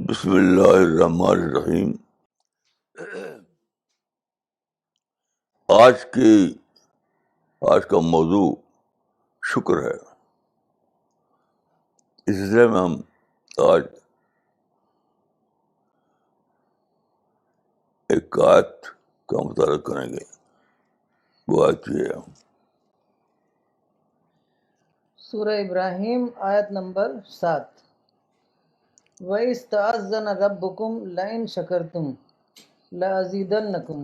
بسم اللہ الرحمن الرحیم. آج کا موضوع شکر ہے. اس سلسلے میں ہم آج ایک آیت کا مطالعہ کریں گے. وہ آیت یہ ہے سورہ ابراہیم آیت نمبر 7. وَإِذْ تَأَذَّنَ رَبُّكُمْ لَئِن شَكَرْتُمْ لَأَزِيدَنَّكُمْ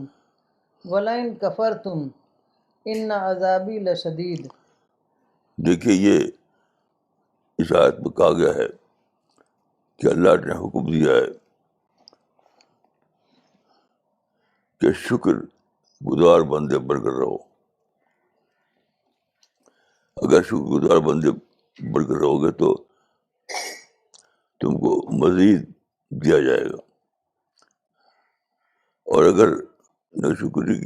وَلَئِن كَفَرْتُمْ إِنَّ عَذَابِي لَشَدِيدٌ. دیکھیے یہ اس آیت میں کہا گیا ہے کہ اللہ نے حکم دیا ہے کہ شکر گزار بندے بن کر رہو. اگر شکر گزار بندے بن کر رہو گے تو تم کو مزید دیا جائے گا، اور اگر ناشکری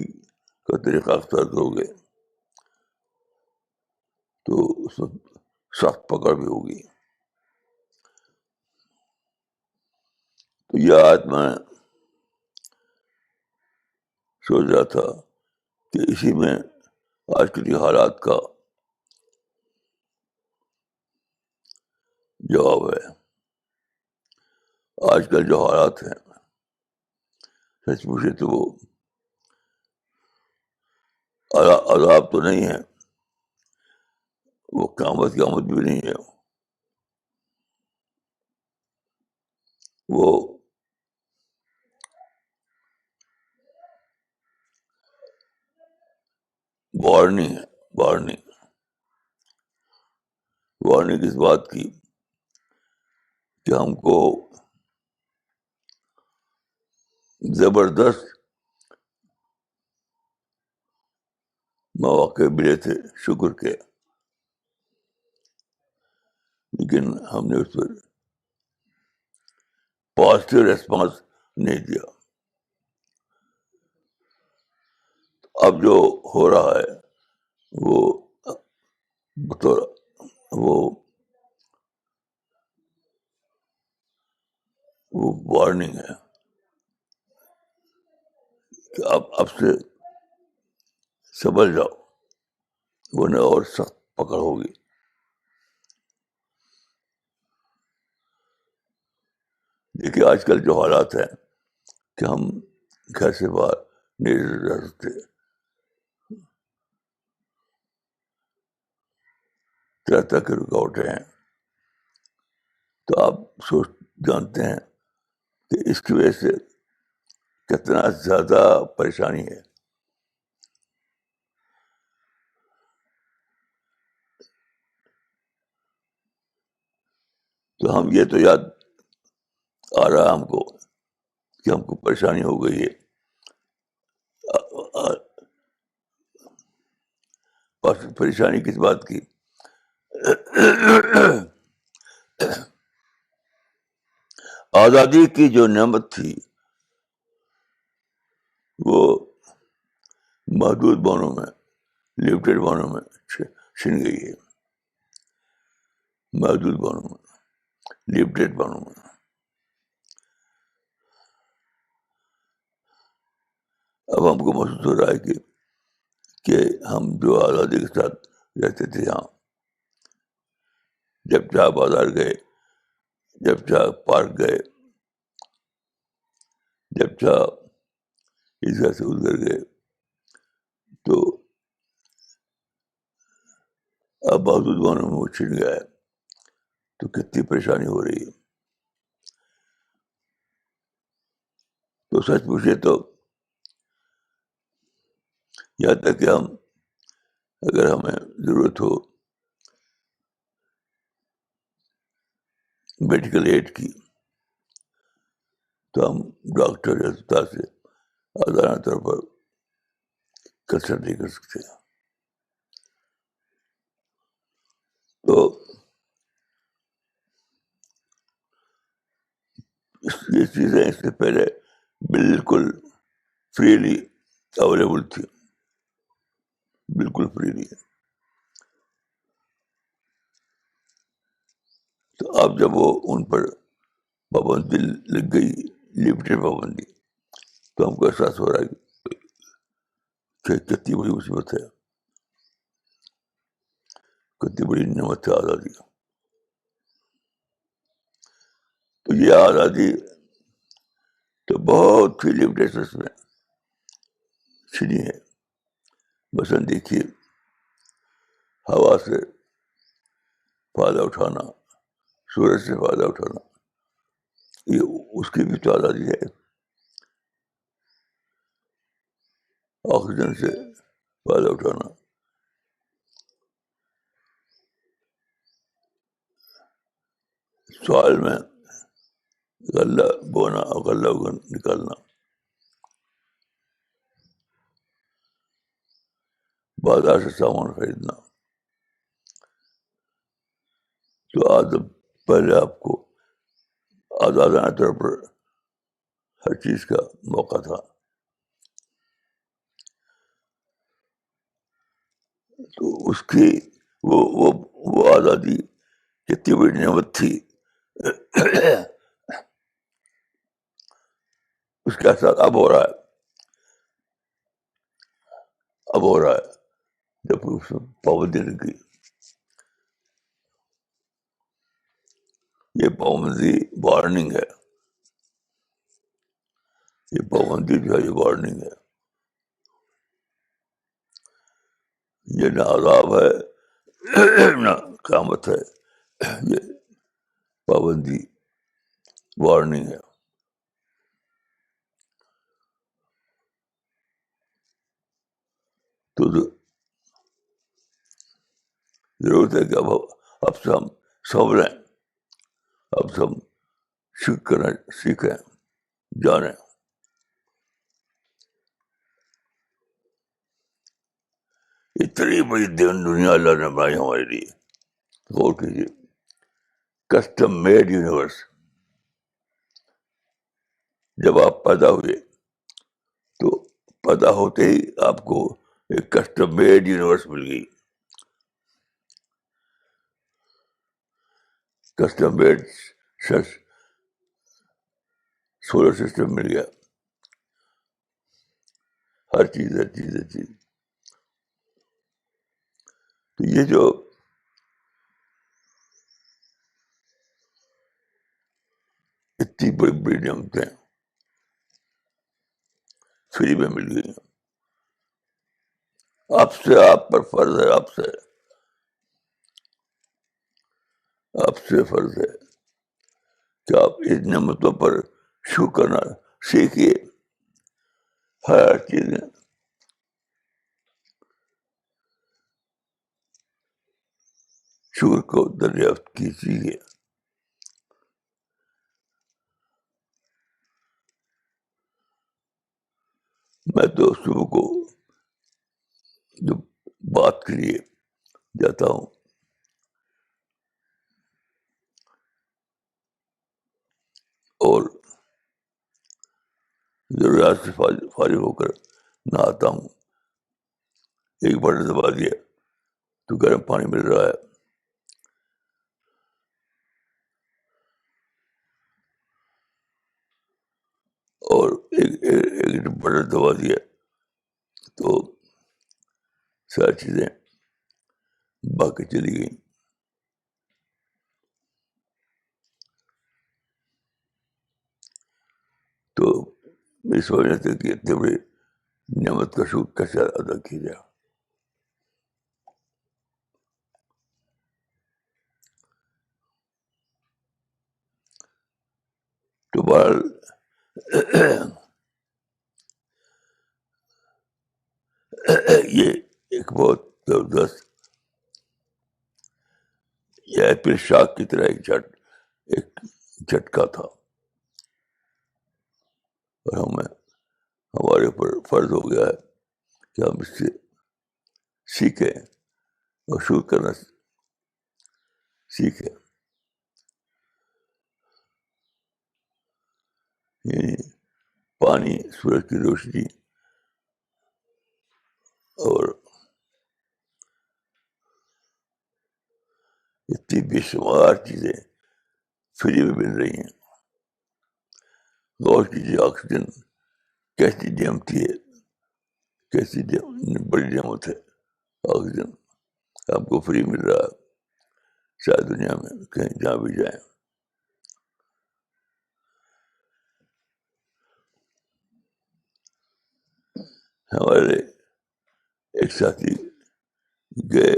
کا طریقہ اختیار کرو گے تو اس میں سخت پکڑ بھی ہوگی. تو یہ آیت میں سوچ رہا تھا کہ اسی میں آج کے حالات کا جواب ہے. آج کل جو حالات ہیں سچ پوچھے تو وہ عذاب تو نہیں ہے، وہ قیامت بھی نہیں ہے، وہ وارننگ ہے. وارننگ اس بات کی کہ ہم کو زبردست مواقع ملے تھے شکر کے، لیکن ہم نے اس پر پازیٹیو ریسپانس نہیں دیا. اب جو ہو رہا ہے وہ بطور وہ وارننگ ہے کہ اب سے سنبھل جاؤ ورنہ اور سخت پکڑ ہوگی. دیکھیے آج کل جو حالات ہیں کہ ہم گھر سے باہر نہیں رہ سکتے، طرح طرح کی رکاوٹیں ہیں. تو آپ جانتے ہیں کہ اس کی وجہ سے کتنا زیادہ پریشانی ہے. تو ہم یہ تو یاد آ رہا ہے ہم کو کہ ہم کو پریشانی ہو گئی ہے. پریشانی کس بات کی؟ آزادی کی جو نعمت تھی وہ محدود بانوں میں، لمیٹڈ بانوں میں چھن گئی ہے. محدود بانوں میں، لمیٹڈ بانوں میں. اب ہم کو محسوس ہو رہا ہے کہ ہم جو آزادی کے ساتھ رہتے تھے یہاں، جب چاہ بازار گئے، جب چاہ پارک گئے، جب چاہ اس گھر سے اس گھر گئے، تو اب محدود بانوں میں وہ چھن گیا ہے. تو کتنی پریشانی ہو رہی ہے. تو سچ پوچھے تو یہاں تک کہ اگر ہمیں ضرورت ہو میڈیکل ایڈ کی تو ہم ڈاکٹر یا اسپتال سے آزادانہ طور پر کنسلٹ نہیں کر سکتے. تو یہ چیزیں اس سے پہلے بالکل فریلی اویلیبل تھی. بالکل فری نہیں ہے. تو اب جب وہ ان پر پابندی لگ گئی, لمیٹڈ پابندی, تو ہم کو احساس ہو رہا ہے کہ کتنی بڑی مصیبت ہے, کتنی بڑی نعمت ہے آزادی. تو یہ آزادی تو بہت ہی لمیٹیشنس میں چھنی ہے. مثلاً دیکھیے, ہوا سے فائدہ اٹھانا, سورج سے فائدہ اٹھانا, یہ اس کی بھی تو آزادی ہے. آکسیجن سے فائدہ اٹھانا, سوائل میں غلہ بونا اور غلہ نکالنا, بازار سے سامان خریدنا. تو آج پہلے آپ کو آزادانہ طور پر ہر چیز کا موقع تھا. تو اس کی وہ آزادی کتنی بڑی نعمت تھی, اس کے ساتھ اب ہو رہا ہے, اب ہو رہا ہے جب اس میں پابندی لگ گئی. یہ پابندی وارننگ ہے, یہ پابندی جو ہے یہ وارننگ ہے. یہ نہ عذاب ہے نہ قیامت ہے, یہ پابندی وارننگ ہے. تو ضرورت ہے کہ اب سے ہم سمجھ لیں, اب سے ہم شکر کرنا سیکھیں, جانیں. اتنی بڑی دنیا اللہ نے بنائی ہمارے لیے. غور کیجیے, کسٹم میڈ یونیورس. جب آپ پیدا ہوئے تو پیدا ہوتے ہی آپ کو ایک کسٹم میڈ یونیورس مل گئی, کسٹم میڈ سولر سسٹم مل گیا. ہر چیز ہر چیز ہر چیز. تو یہ جو اتنی بڑی بڑی نعمتیں فری میں مل گئی, آپ سے, آپ پر فرض ہے, آپ سے فرض ہے کہ آپ اس نعمتوں پر شکر کرنا سیکھیے. ہر چیز میں شکر کو دریافت کیجیے. میں تو صبح کو جو بات کے لیے جاتا ہوں, اور ضروریات سے فارغ ہو کر نہاتا ہوں. ایک بٹن دبا دیا تو گرم پانی مل رہا ہے, اور ایک بٹن دبا دیا تو ساری چیزیں باقی چلی گئیں. تو اس وجہ سے کہ اتنے بڑے نعمت کا شکر کیسے ادا کیا جائے. تو بہرحال یہ ایک بہت زبردست, یہ ایپل شاک کی طرح ایک جھٹکا تھا, اور ہمارے اوپر فرض ہو گیا ہے کہ ہم اس سے سیکھیں اور شکر کرنا سیکھیں. یعنی پانی, سورج کی روشنی, اور اتنی بے شمار چیزیں فری میں مل رہی ہیں. غور کیجیے, آکسیجن کیسی نعمتی ہے, کیسی بڑی نعمت ہے. آکسیجن آپ کو فری مل رہا ہے شاید دنیا میں کہیں جہاں بھی جائیں. ہمارے ایک ساتھی گئے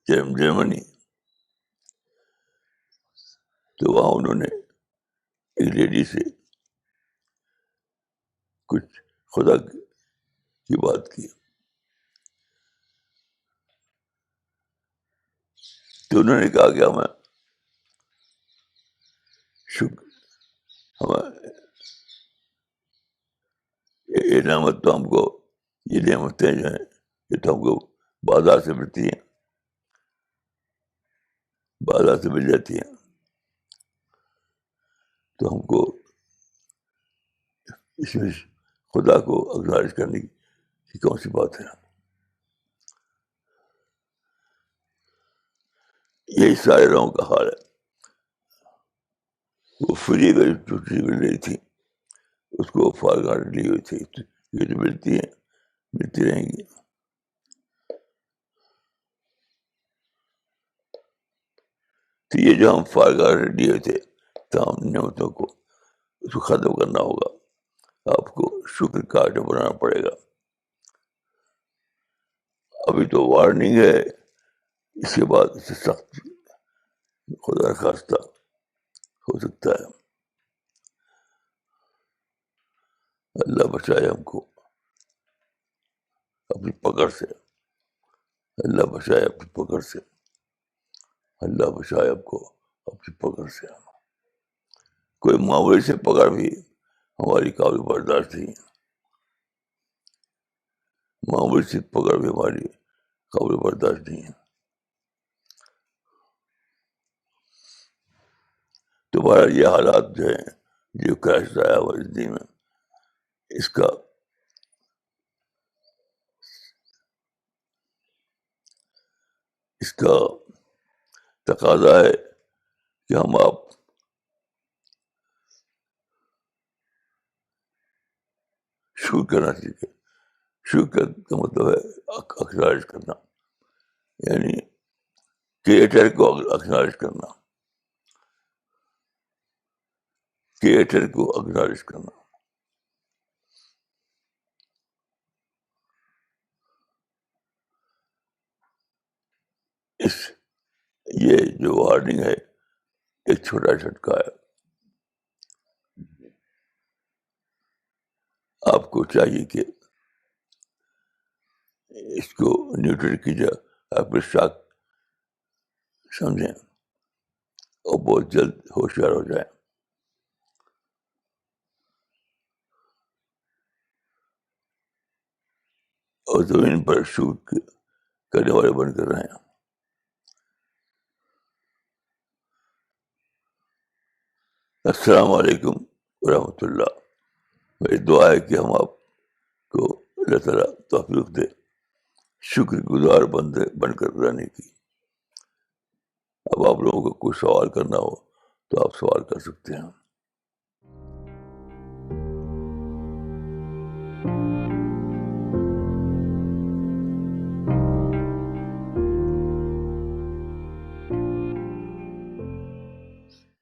جرمنی, تو وہاں انہوں نے ایک لیڈی سے کچھ خدا کی بات کی. تو انہوں نے کہا کہ ہمیں یہ نعمت تو ہم کو, یہ نعمتیں جو ہیں یہ تو ہم کو بازار سے ملتی ہیں, بازار سے مل جاتی ہیں, تو ہم کو اس میں خدا کو اگنالج کرنے کی کون سی بات ہے. یہی سارے لوگوں کا حال ہے. وہ فری میں جو چیز مل رہی تھی اس کو فار گارڈ لی ہوئی تھی. یہ جو ملتی ہیں ملتی رہیں گی. تو یہ جو ہم فار گارڈ لیے تھے تمام نعمتوں کو, اس کو ختم کرنا ہوگا. آپ کو شکر کارڈ بنانا پڑے گا. ابھی تو وارننگ ہے, اس کے بعد اس سے سخت خدا خواستہ ہو سکتا ہے. اللہ بچائے ہم کو اپنی پکڑ سے, اللہ بچائے اپنی پکڑ سے, اللہ بچائے آپ کو اپنی پکڑ سے. کوئی معمولی سے پکڑ بھی ہماری قابل برداشت نہیں ہے. معمولی سے پکڑ بھی ہماری قابل برداشت نہیں ہے. تمہارا یہ حالات جو ہیں, جو کرائسٹ آیا ہماری زندگی میں, اس کا تقاضا ہے کہ ہم آپ شکر کرنا سیکھیں. شکر کا مطلب ہے اکنالج کرنا, یعنی کریٹر کو اکنالج کرنا, کریٹر کو اکنالج کرنا. یہ جو وارننگ ہے ایک چھوٹا جھٹکا ہے. آپ کو چاہیے کہ اس کو نیوٹرل کیجیے, اپنے شاک سمجھیں اور بہت جلد ہوشیار ہو جائیں. اور زمین پر شوٹ کرنے والے بن کر رہے ہیں. السلام علیکم ورحمۃ اللہ. میری دعا ہے کہ ہم آپ کو اللہ تعالیٰ توفیق دے شکر گزار بن کر رہنے کی. اب آپ لوگوں کو کوئی سوال کرنا ہو تو آپ سوال کر سکتے ہیں.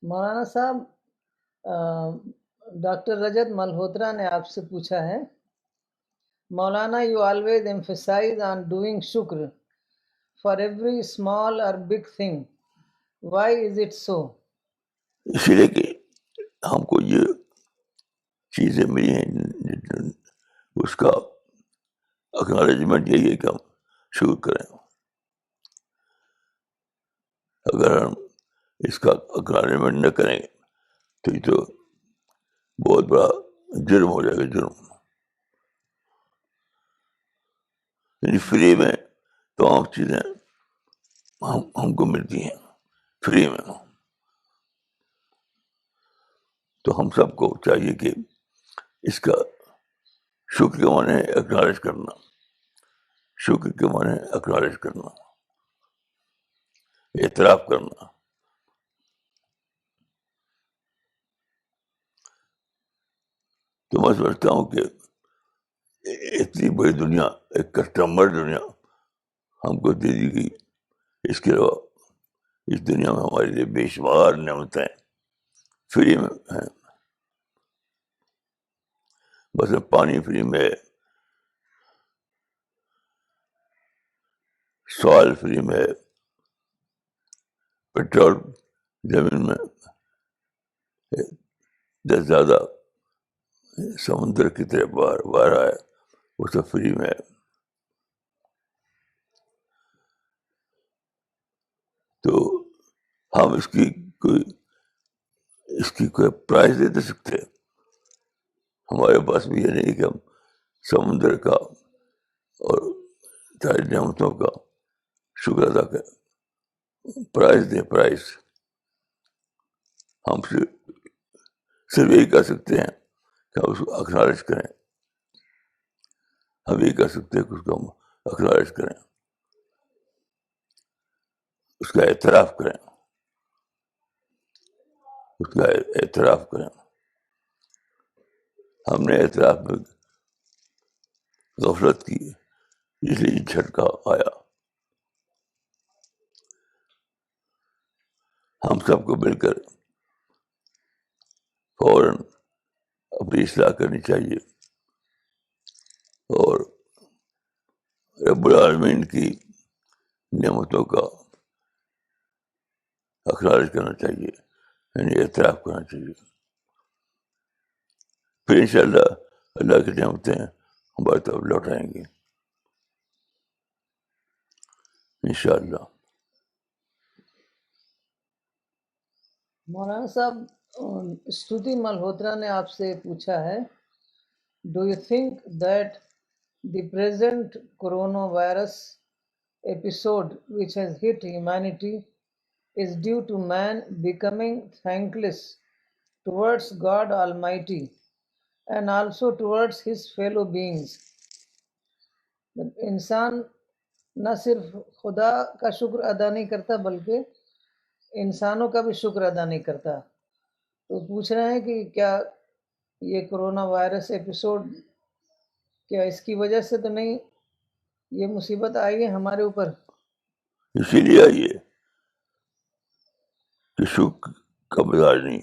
مولانا صاحب, ڈاکٹر رجت ملہوترا نے آپ سے پوچھا ہے, Maulana you always emphasize on doing شکر فار ایوری اسمال اور big thing, why is it so? اسی لیے کہ ہم کو یہ چیزیں ملی ہیں, اس کا اکنالجمنٹ یہی ہے کہ ہم شکر کریں. اگر ہم اس کا اکنالجمنٹ نہ کریں تو یہ تو بہت بڑا جرم ہو جائے گا, جرم. یعنی فری میں تمام چیزیں ہم کو ملتی ہیں فری میں, تو ہم سب کو چاہیے کہ اس کا شکر کے معنی اکنالج کرنا, شکر کے معنی اکنالج کرنا. اعتراف کرنا. تو میں سمجھتا ہوں کہ اتنی بڑی دنیا, ایک کسٹمر دنیا ہم کو دے دی گئی. اس کے علاوہ اس دنیا میں ہمارے لیے بے شمار نعمتیں فری میں ہیں. بس پانی فری میں, سوائل فری میں, پیٹرول زمین میں زیادہ سمندر کی طرف باہر آئے, وہ سب فری میں ہے. تو ہم اس کی کوئی پرائز نہیں دے سکتے. ہمارے پاس بھی یہ نہیں کہ ہم سمندر کا اور ساری نعمتوں کا شکر ادا کریں. پرائز دیں, پرائز. ہم صرف یہی کہہ سکتے ہیں کہ ہم اس کو اکنالج کریں. ہم یہی کہہ سکتے ہیں کہ اس کو ہم اکنالج کریں, اس کا اعتراف کریں, اس کا اعتراف کریں. ہم نے اعتراف میں غفلت کی, اس لیے جھٹکا آیا. ہم سب کو مل کر فوراً اپنی اصلاح کرنی چاہیے اور رب العالمین کی نعمتوں کا اخراج کرنا چاہیے, یعنی اعتراف کرنا چاہیے. پھر انشاءاللہ اللہ کی نعمتیں ہماری طرف لوٹ آئیں گی انشاءاللہ. مولانا صاحب, استوتی ملہوترا نے آپ سے پوچھا ہے, do you think that the present corona virus episode which has hit humanity is due to man becoming thankless towards God Almighty and also towards his fellow beings. انسان نہ صرف خدا کا شکر ادا نہیں کرتا بلکہ انسانوں کا بھی شکر ادا نہیں کرتا. تو پوچھ رہے ہیں کہ کیا یہ کرونا وائرس ایپیسوڈ کیا اس کی وجہ سے تو نہیں یہ مصیبت آئی ہے ہمارے اوپر؟ اسی لیے آئیے کہ شکر کا مزاج نہیں,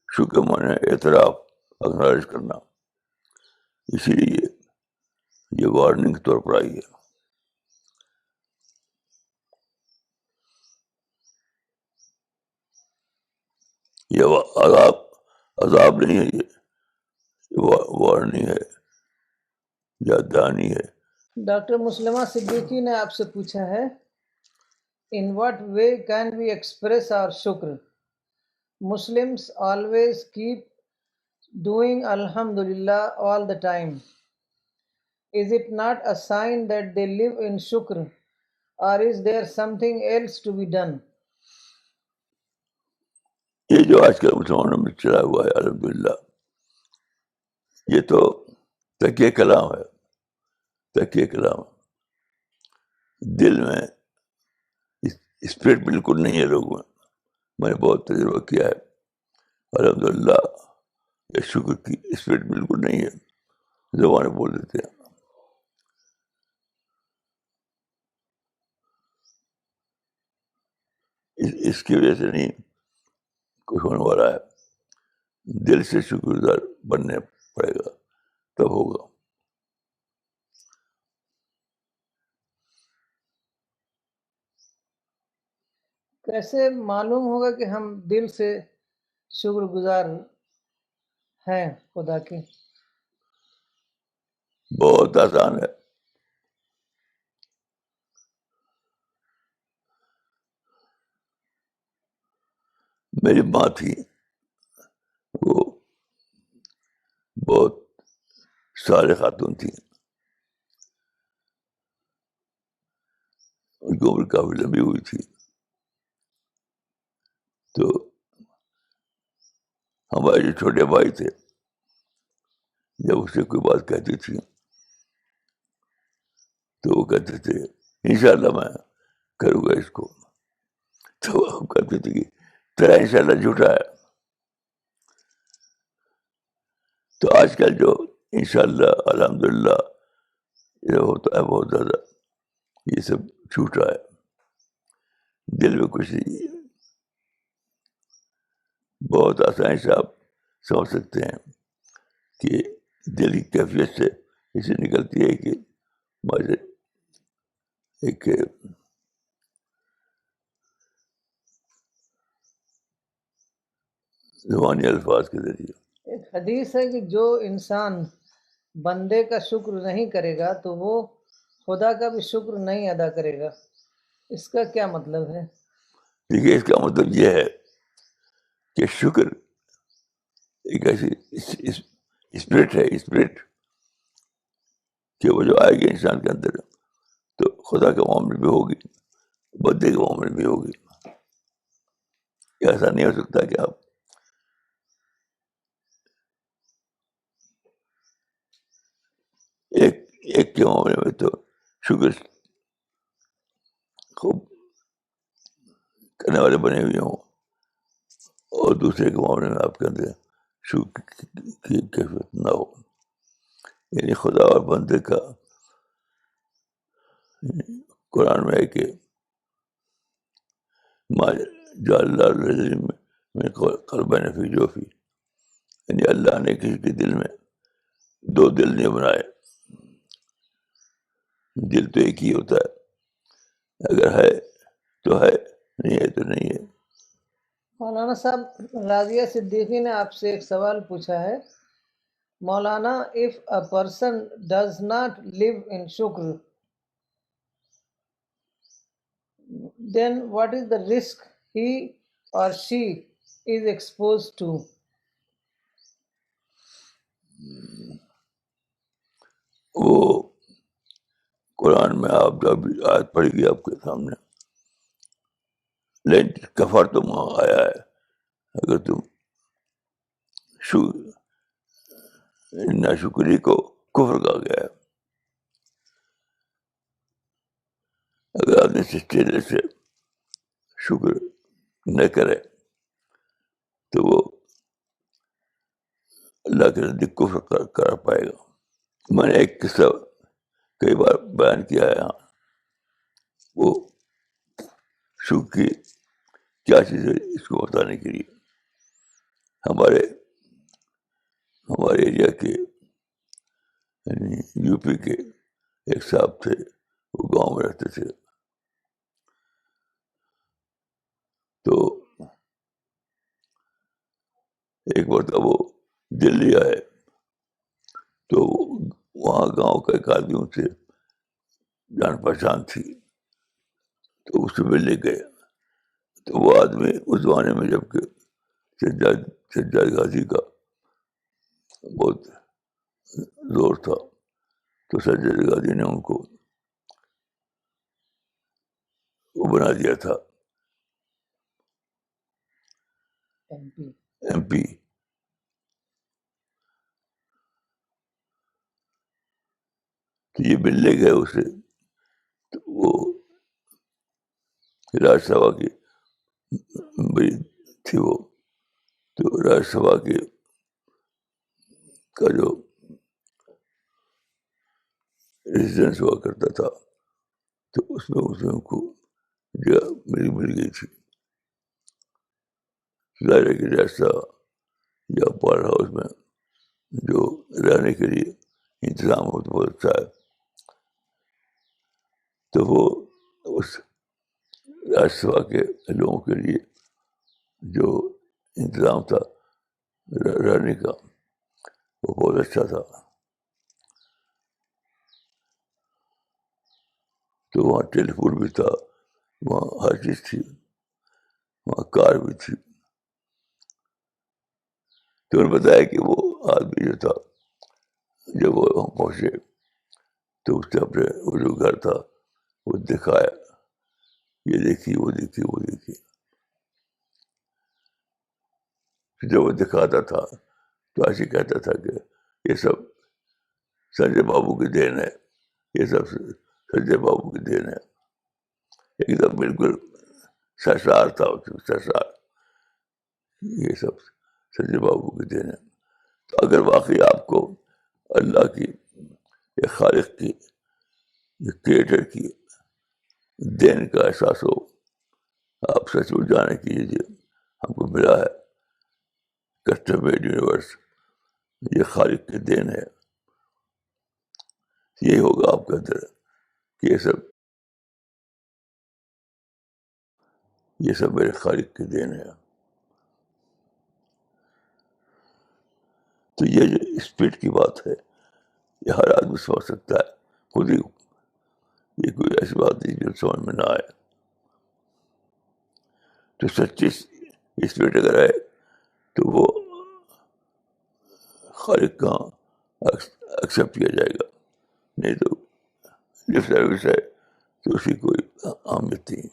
شکر مانے اعتراف, اکنالج کرنا. اسی لیے یہ وارننگ کے طور پر آئی ہے. یہ عذاب نہیں ہے, یہ وارننگ ہے, یاددہانی ہے. ڈاکٹر مسلمہ صدیقی نے آپ سے پوچھا ہے, in what way can we express our shukr? Muslims always keep doing Alhamdulillah all the time. Is it not a sign that they live in shukr, or is there something else to be done? یہ جو آج کل مسلمانوں میں چلا ہوا ہے الحمدللہ, یہ تو تکیہ کلام ہے, تکیہ کلام. دل میں اسپرٹ بالکل نہیں ہے لوگوں میں. میں نے بہت تجربہ کیا ہے, الحمدللہ یہ شکر کی اسپرٹ بالکل نہیں ہے, زبانیں بول دیتے ہیں. اس کی وجہ سے نہیں کچھ ہونے والا ہے, دل سے شکر گزار بننے پڑے گا تب ہوگا. کیسے معلوم ہوگا کہ ہم دل سے شکر گزار ہیں خدا کے؟ بہت آسان ہے. میری ماں تھی, وہ بہت صالح خاتون تھی, ان کی عمر کافی لمبی ہوئی تھی. تو ہمارے جو چھوٹے بھائی تھے, جب اس سے کوئی بات کہتی تھی تو وہ کہتے تھے انشاءاللہ میں کروں گا اس کو, تو ہم کہتے تھے کہ تیرا انشاءاللہ جھوٹا ہے. تو آج کل جو انشاءاللہ الحمدللہ یہ ہوتا ہے بہت زیادہ، یہ سب جھوٹا ہے، دل میں کچھ نہیں ہے. بہت آسانی سے آپ سمجھ سکتے ہیں کہ دل کی کیفیت سے اسے نکلتی ہے کہ ہمارے ایک زبانی الفاظ کے ذریعے. ایک حدیث ہے کہ جو انسان بندے کا شکر نہیں کرے گا تو وہ خدا کا بھی شکر نہیں ادا کرے گا. اس کا کیا مطلب ہے؟ دیکھیے اس کا مطلب یہ ہے کہ شکر ایک ایسی اسپرٹ ہے، اسپرٹ کہ وہ جو آئے گی انسان کے اندر تو خدا کے معاملے بھی ہوگی، بندے کے معاملے بھی ہوگی. ایسا نہیں ہو سکتا کہ آپ ایک کے معاملے میں تو شکر خوب کرنے والے بنے ہوئے ہوں اور دوسرے کے معاملے میں آپ کے اندر شکر کی کیفیت نہ ہو. یعنی خدا اور بندے کا قرآن میں ہے کہ جو اللہ میں قلبین فی جوفی، یعنی اللہ نے کسی کے دل میں دو دل نہیں بنائے. دل تو ایک ہی ہوتا ہے، اگر ہے تو ہے، نہیں ہے تو نہیں ہے. مولانا صاحب، راضیہ صدیقی نے آپ سے ایک سوال پوچھا ہے. مولانا، if a person does not live in shukr, then what is the risk he or she is exposed to? وہ قرآن میں آپ جو ابھی آیت پڑھی گئی آپ کے سامنے، لیکن کفر تم آیا ہے اگر تم ناشکری کو کفر کہا گیا ہے. اگر آپ نے سچے سے شکر نہ کرے تو وہ اللہ کے نزدیک کفر کر پائے گا. میں نے ایک قصہ کئی بار بیان کیا ہے یہاں. وہ شکر کی کیا چیز ہے اس کو بتانے کے لیے. ہمارے ایریا کے یعنی یو پی کے ایک صاحب تھے، وہ گاؤں میں رہتے تھے. تو ایک مرتبہ وہ دلی آئے تو وہاں گاؤں کا ایک آدمی ان سے جان پہچان تھی تو اس سے ملنے گئے. تو وہ آدمی اس زمانے میں جب کہ سجاد غازی کا بہت زور تھا تو سجاد غازی نے ان کو وہ بنا دیا تھا ایم پی. تو یہ ملنے گئے اسے تو وہ راج سبھا کی بڑی تھی وہ. تو راج سبھا کا جو ریزیڈنس ہوا کرتا تھا تو اس میں ان کو جگہ مل گئی تھی. ظاہر ہے کہ راستہ یا پال ہاؤس میں جو رہنے کے لیے انتظام ہو تو بہت اچھا ہے. تو وہ اس راج سبھا کے لوگوں کے لیے جو انتظام تھا رہنے کا وہ بہت اچھا تھا. تو وہاں ٹیلی فون بھی تھا، وہاں ہر چیز تھی، وہاں کار بھی تھی. تو انہوں نے بتایا کہ وہ آدمی جو تھا جب وہ وہاں پہنچے تو اس نے اپنے وہ جو گھر تھا وہ دکھایا، یہ دیکھی وہ دیکھی وہ دیکھی. جب وہ دکھاتا تھا تو ایسے کہتا تھا کہ یہ سب سنجے بابو کی دین ہے، یہ سب سنجے بابو کی دین ہے. ایک دم بالکل سرسار تھا اس میں، سرسار. یہ سب سنجے بابو کے دین ہے. تو اگر واقعی آپ کو اللہ کی، ایک خالق کی، ایک کریٹر کی دین کا احساس ہو، آپ سچ میں جانے کیجیے ہم کو ملا ہے کسٹم میڈ یونیورس، یہ خالق کی دین ہے. یہی ہوگا آپ کے اندر کہ یہ سب میرے خالق کی دین ہے. تو یہ جو اسپرٹ کی بات ہے، یہ ہر آدمی سمجھ سکتا ہے خود ہی. یہ کوئی ایسی بات نہیں جو سمجھ میں نہ آئے. تو سچی اسپرٹ اگر ہے تو وہ خالق کا ایکسیپٹ کیا جائے گا، نہیں تو لپ سروس ہے تو اس کی کوئی اہمیت نہیں.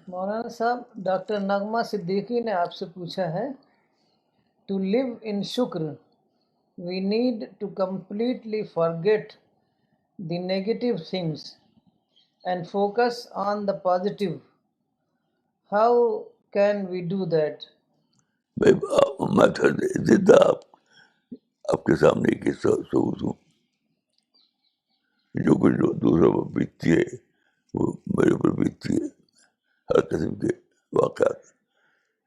مولانا صاحب، ڈاکٹر نغمہ صدیقی نے آپ سے پوچھا ہے، ٹو لیو ان شکر we need to completely forget the negative things and focus on the positive. How can we do that? میں پھر زندہ آپ کے سامنے کی ثبوت ہوں. جو کچھ دوسروں پر بیتتی ہے وہ میرے اوپر بیتتی ہے، ہر قسم کے واقعات.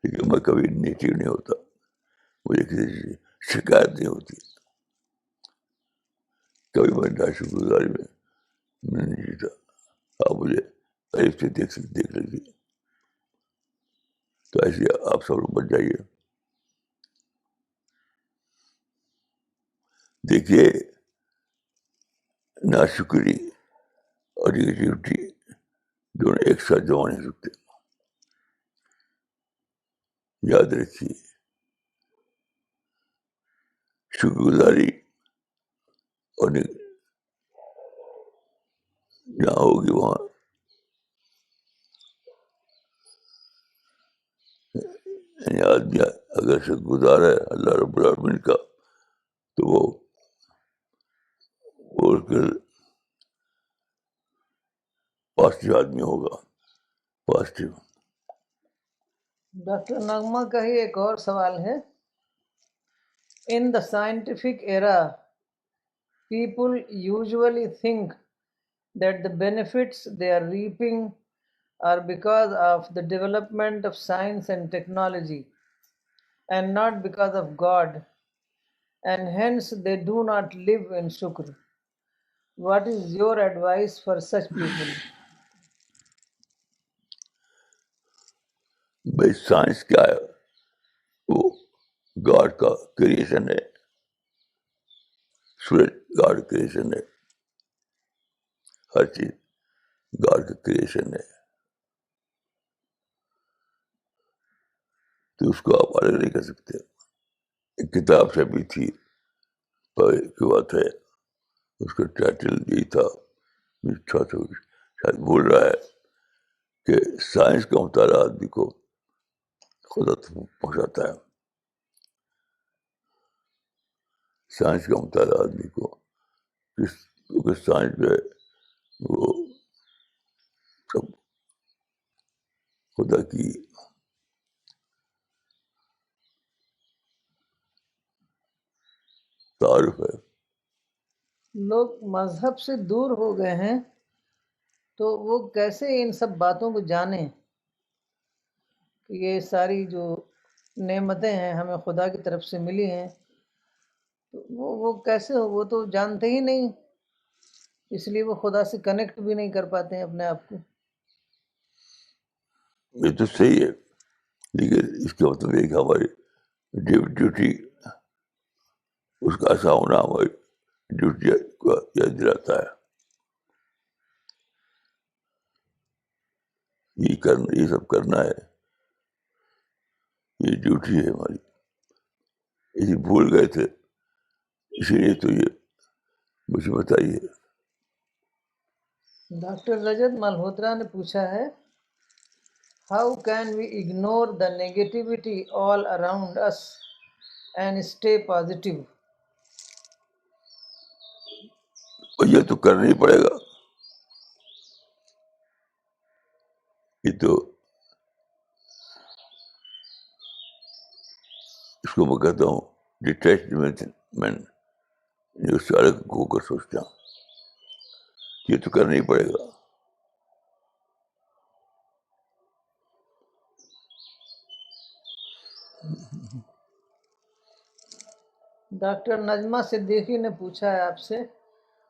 لیکن میں کبھی نیگیٹو نہیں ہوتا، مجھے کسی سے شکایت نہیں ہوتی. کبھی میں ناشکر گزاری میں نہیں جیتا. آپ مجھے قریب سے دیکھ لیجیے. تو ایسے آپ سب لوگ بن جائیے. دیکھیے، ناشکری اور نگیٹیوٹی دونوں ایک ساتھ جمع نہیں سکتے. یاد رکھیے، شکر گزاری اور جہاں ہوگی وہاں یعنی آدمی اگر شکر گزار ہے اللہ رب العالمین کا تو وہ پازیٹیو آدمی ہوگا. پازیٹیو. ڈاکٹر نغمہ کا ہی ایک اور سوال ہے، in the scientific era people usually think that the benefits they are reaping are because of the development of science and technology and not because of God, and hence they do not live in shukr. What is your advice for such people? بھائی science کیا ہے؟ وہ God کا creation ہے. سورج God creation ہے. ہر چیز God کا کریشن ہے. تو اس کو آپ الگ نہیں کر سکتے. ایک کتاب سے بھی تھی کی بات ہے، اس کا ٹائٹل یہی تھا، شاید بول رہا ہے کہ سائنس کا مطالعہ آدمی کو خدا تک پہنچاتا ہے. سائنس کا مطالعہ آدمی کو، کیونکہ سائنس جو ہے وہ سب خدا کی تعارف ہے. لوگ مذہب سے دور ہو گئے ہیں تو وہ کیسے ان سب باتوں کو جانیں کہ یہ ساری جو نعمتیں ہیں ہمیں خدا کی طرف سے ملی ہیں، تو وہ کیسے ہو؟ وہ تو جانتے ہی نہیں، اس لیے وہ خدا سے کنیکٹ بھی نہیں کر پاتے ہیں اپنے آپ کو. یہ تو صحیح ہے، لیکن اس کا مطلب یہ کہ ہماری ڈیوٹی اس کا ایسا ہونا ہماری ڈیوٹی کو یاد دلاتا ہے. یہ سب کرنا ہے، یہ ڈیوٹی ہے ہماری. یہ بھول گئے تھے، اسی لیے تو یہ مجھے بتائیے. ڈاکٹر رجت ملہوترا نے پوچھا ہے، how can we ignore the negativity all around us and stay positive? اور یہ تو کرنا ہی پڑے گا. یہ تو اس کو میں کہتا ہوں ڈیٹیچمنٹ. جو سارے کو کر سوچتا ہوں یہ تو کرنا ہی پڑے گا. ڈاکٹر نجمہ صدیقی نے پوچھا ہے آپ سے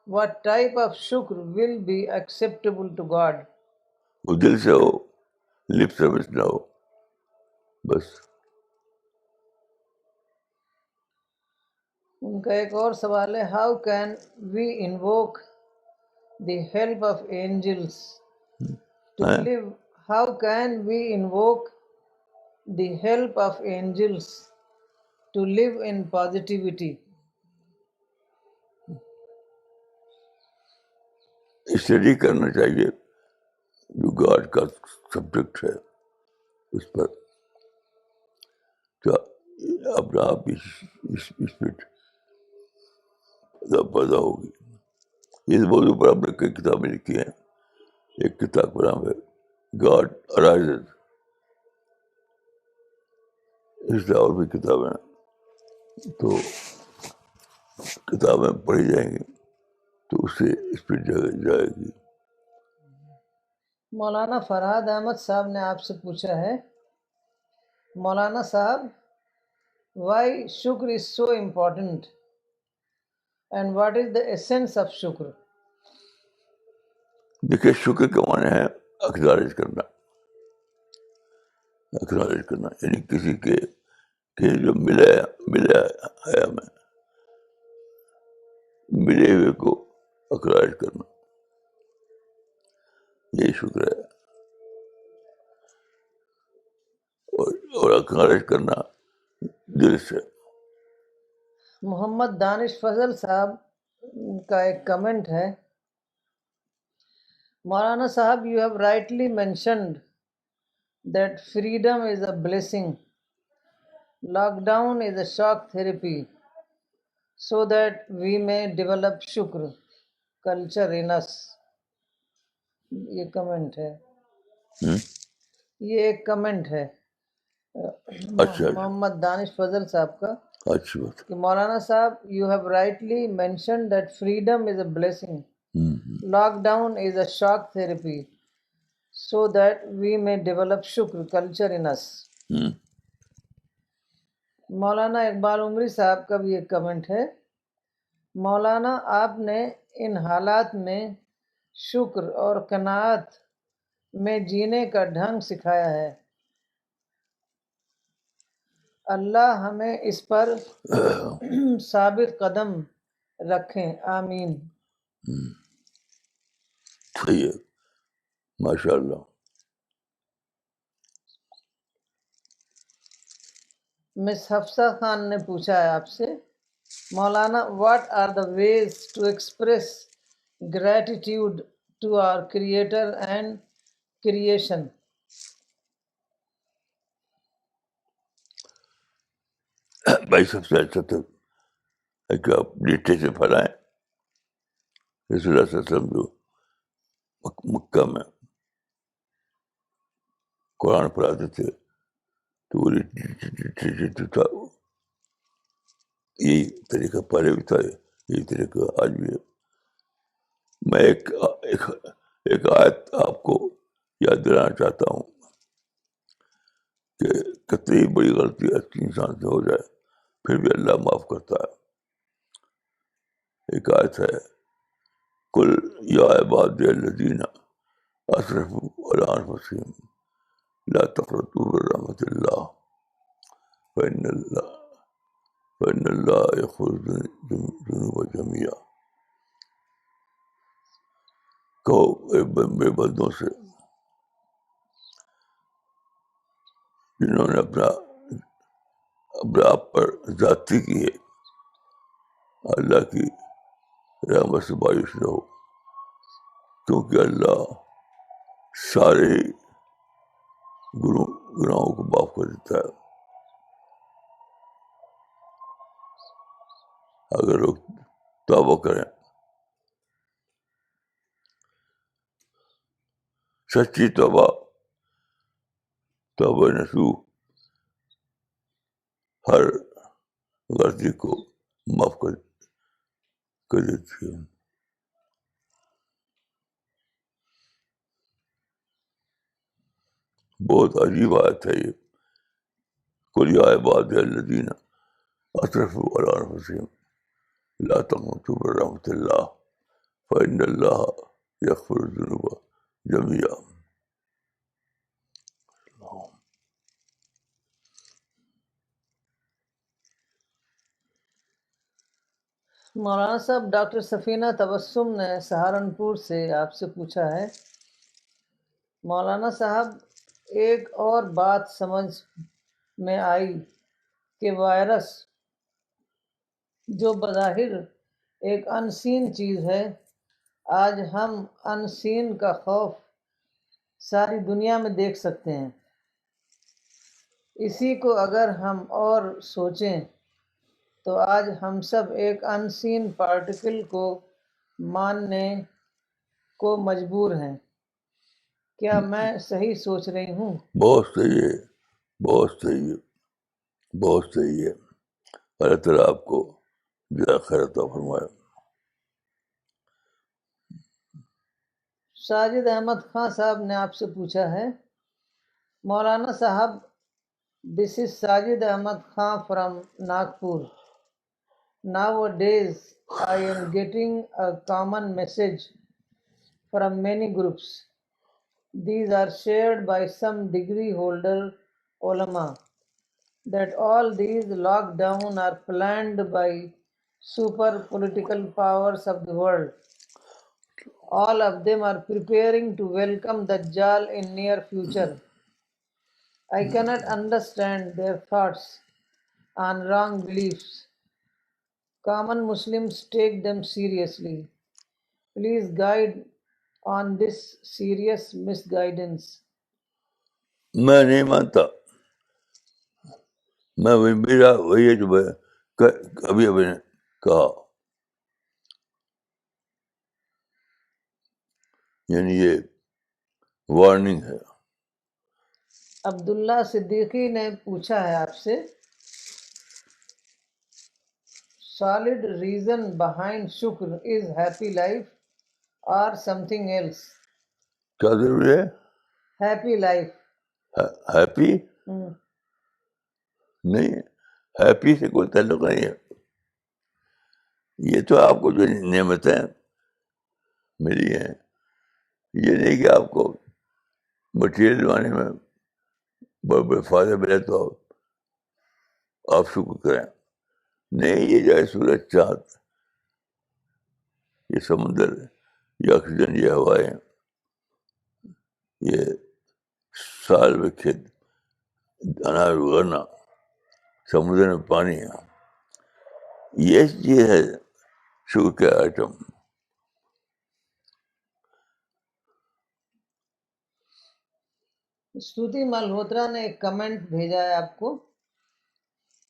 what type of shukr will be acceptable to God؟ وہ دل سے ہو, لپ سروس نہ ہو, بس. ان کا ایک اور سوال ہے how can we invoke the help of angels to live how can we invoke the help of angels to live in positivity؟ Study کرنا چاہیے جو گاڈ کا سبجیکٹ ہے اس پر, تو اپنا آپ اسپرٹ پیدا ہوگی. اس موضوع پر ہم نے کئی کتابیں لکھی ہیں. ایک کتاب کا نام ہے گاڈ ارائزز. اس طرح اور بھی کتابیں ہیں, تو کتابیں پڑھی جائیں گی تو اس سے اسپرٹ جائے گی. مولانا فرحاد احمد صاحب نے آپ سے پوچھا ہے مولانا صاحب why shukr is so important and what is the essence of shukr؟ دیکھیے, شکر کے معنی ہے اکنالج کرنا. اکنالج کرنا یعنی کسی کے جو ملا ہے ہمیں, ملے ہوئے کو اکنالج کرنا, یہی شکر ہے. اور اکنالج کرنا دل سے. محمد دانش فضل صاحب کا ایک کمنٹ ہے مولانا صاحب you have rightly mentioned that freedom is a blessing. Lockdown is a shock therapy so that we may develop shukr culture in us. یہ کمنٹ ہے, یہ ایک کمنٹ ہے اچھا, محمد دانش فضل صاحب کا اچھی بات. کہ مولانا صاحب you have rightly mentioned that freedom is a blessing. Lockdown is a shock therapy so that we may develop shukr culture in us. مولانا اقبال عمری صاحب کا بھی ایک کمنٹ ہے مولانا آپ نے ان حالات میں شکر اور قناعت میں جینے کا ڈھنگ سکھایا ہے, اللہ ہمیں اس پر ثابت قدم رکھیں, آمین. صحیح ہے, ماشاء اللہ. مس حفصہ خان نے پوچھا ہے آپ سے Maulana what are the ways to express gratitude to our creator and creation? بھائی سب سے اچھا تو ہے کہ آپ ڈیٹے سے پھیلائیں. رسول اللہ صلی اللہ علیہ وسلم جو مکہ میں قرآن پڑھاتے تھے تو وہ لٹریچر تھا. یہی طریقہ پہلے بھی تھا, یہی طریقہ آج بھی ہے. میں ایک آیت آپ کو یاد دلانا چاہتا ہوں کہ کتنی بڑی غلطی انسان سے ہو جائے پھر بھی اللہ معاف کرتا ہے. ایک آیت ہے قل یا عبادی الذین اسرفوا علی انفسہم لا تقنطوا من رحمۃ اللہ فإن اللہ یغفر الذنوب جميعا. کہو میرے بندوں سے جنہوں نے اپنے آپ پر زیادتی کی ہے, اللہ کی رحمت سے مایوس نہ ہو, کیونکہ اللہ سارے ہی گناہوں کو معاف کر دیتا ہے اگر لوگ توبہ کریں. سچی توبہ نصوح ہر غلطی کو معاف کر دیتی ہے. بہت عجیب بات ہے یہ. قل یا عباد الذین اسرفوا علی انفسہم لا تقنطوا من رحمۃ اللہ فإن اللہ یغفر الذنوب جميعا. مولانا صاحب، ڈاکٹر سفینہ تبسم نے سہارنپور سے آپ سے پوچھا ہے، مولانا صاحب ایک اور بات سمجھ میں آئی کہ وائرس جو بظاہر ایک ان سین چیز ہے، آج ہم ان سین کا خوف ساری دنیا میں دیکھ سکتے ہیں. اسی کو اگر ہم اور سوچیں تو آج ہم سب ایک ان سین پارٹیکل کو ماننے کو مجبور ہیں. کیا میں صحیح سوچ رہی ہوں؟ بہت صحیح ہے، بہت صحیح ہے، بہت صحیح ہے. اللہ تعالیٰ آپ کو جزائے خیر عطا فرمائے. ساجد احمد خان صاحب نے آپ سے پوچھا ہے، مولانا صاحب this is Sajid Ahmed Khan from Nagpur. Nowadays I am getting a common message from many groups. These are shared by some degree holder ulama that all these lockdown are planned by super political powers of the world. All of them are preparing to welcome Dajjal in near future. I cannot understand their thoughts on wrong beliefs. Common Muslims take them seriously. Please guide on this serious misguidance. میں نہیں مانتا. میں میرا وہی ہے جو میں ابھی نے کہا، یعنی یہ وارننگ ہے. عبداللہ صدیقی نے پوچھا ہے آپ سے، solid reason behind shukr is happy life or something else? کیا ضروری ہے؟ Happy life. ہیپی نہیں، ہیپی سے کوئی تعلق نہیں ہے. یہ تو آپ کو جو نعمتیں ملی ہیں، یہ نہیں کہ آپ کو مٹیریل زمانے میں بڑے بڑے فائدے ملے تو آپ شکر کریں. نہیں، یہ جو ہے سورج، چاند، یہ سمندر، یہ آکسیجن، یہ ہوائیں، یہ سال میں کھیت، اناج اگانا، سمندر میں پانی، یہ چیز ہے شکر کے آئٹم. ستوتی ملہوترا نے ایک کمنٹ بھیجا ہے آپ کو،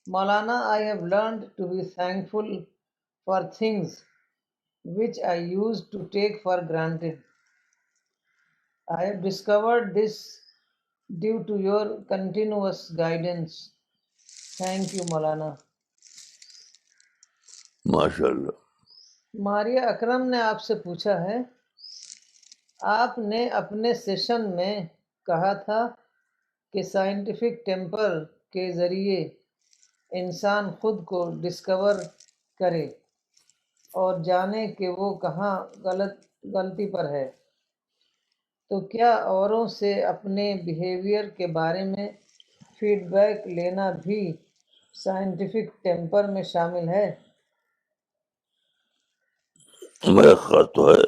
مولانا I have learned to be thankful for things which I used to take for granted. I have discovered this due to your continuous guidance. Thank you, مولانا. ماشاء اللہ. ماریہ اکرم نے آپ سے پوچھا ہے، آپ نے اپنے سیشن میں کہا تھا کہ سائنٹیفک ٹیمپر کے ذریعے انسان خود کو ڈسکور کرے اور جانے کہ وہ کہاں غلطی پر ہے، تو کیا اوروں سے اپنے بیہیویئر کے بارے میں فیڈ بیک لینا بھی سائنٹیفک ٹیمپر میں شامل ہے؟ میرا خیال تو ہے.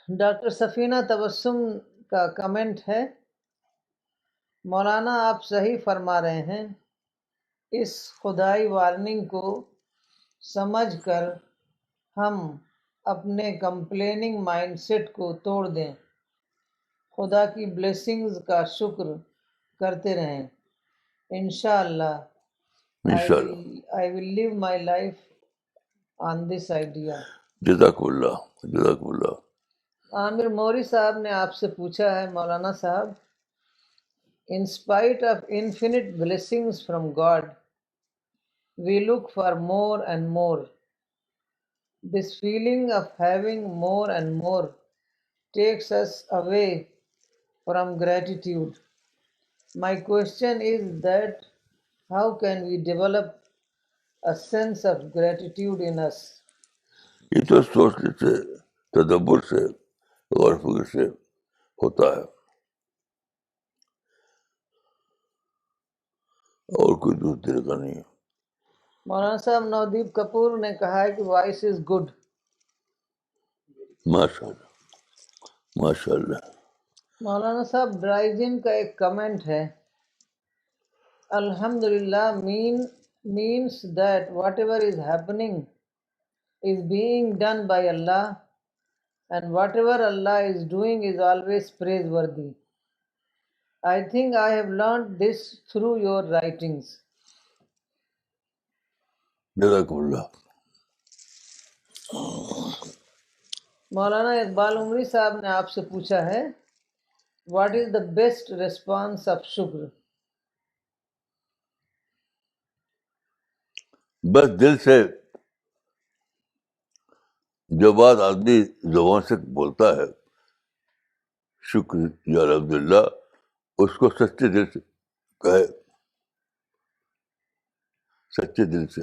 ڈاکٹر سفینہ تبسم کا کمنٹ ہے، مولانا آپ صحیح فرما رہے ہیں. اس خدائی وارننگ کو سمجھ کر ہم اپنے کمپلیننگ مائنڈ سیٹ کو توڑ دیں، خدا کی بلیسنگز کا شکر کرتے رہیں. انشاءاللہ I will live my life on this idea. جزاک اللہ، جزاک اللہ. عامر موری صاحب نے آپ سے پوچھا ہے مولانا صاحب, in spite of infinite blessings from God, we look for more and more. This feeling of having more and more takes us away from gratitude. My question is that how can we develop a sense of gratitude in us? یہ تو سوچنے سے, تدبر سے, غور و فکر سے ہوتا ہے, اور کوئی دوسرا طریقہ نہیں ہے. مولانا صاحب نودیپ کپور نے کہا ہے کہ وائس از گڈ. ماشاء اللہ, ماشاء اللہ. مولانا صاحب ڈرائزن کا ایک کمنٹ ہے, الحمدللہ means that whatever is happening is being done by Allah, and whatever Allah is doing is always praiseworthy. I think I have learned this through your writings. جزاک اللہ. مولانا اقبال عمری صاحب نے آپ سے پوچھا ہے, what is the best response of شکر؟ بس دل سے جو بات آدمی زبان سے بولتا ہے, شکر یا الحمدللہ, اس کو سچے دل سے کہے, سچے دل سے.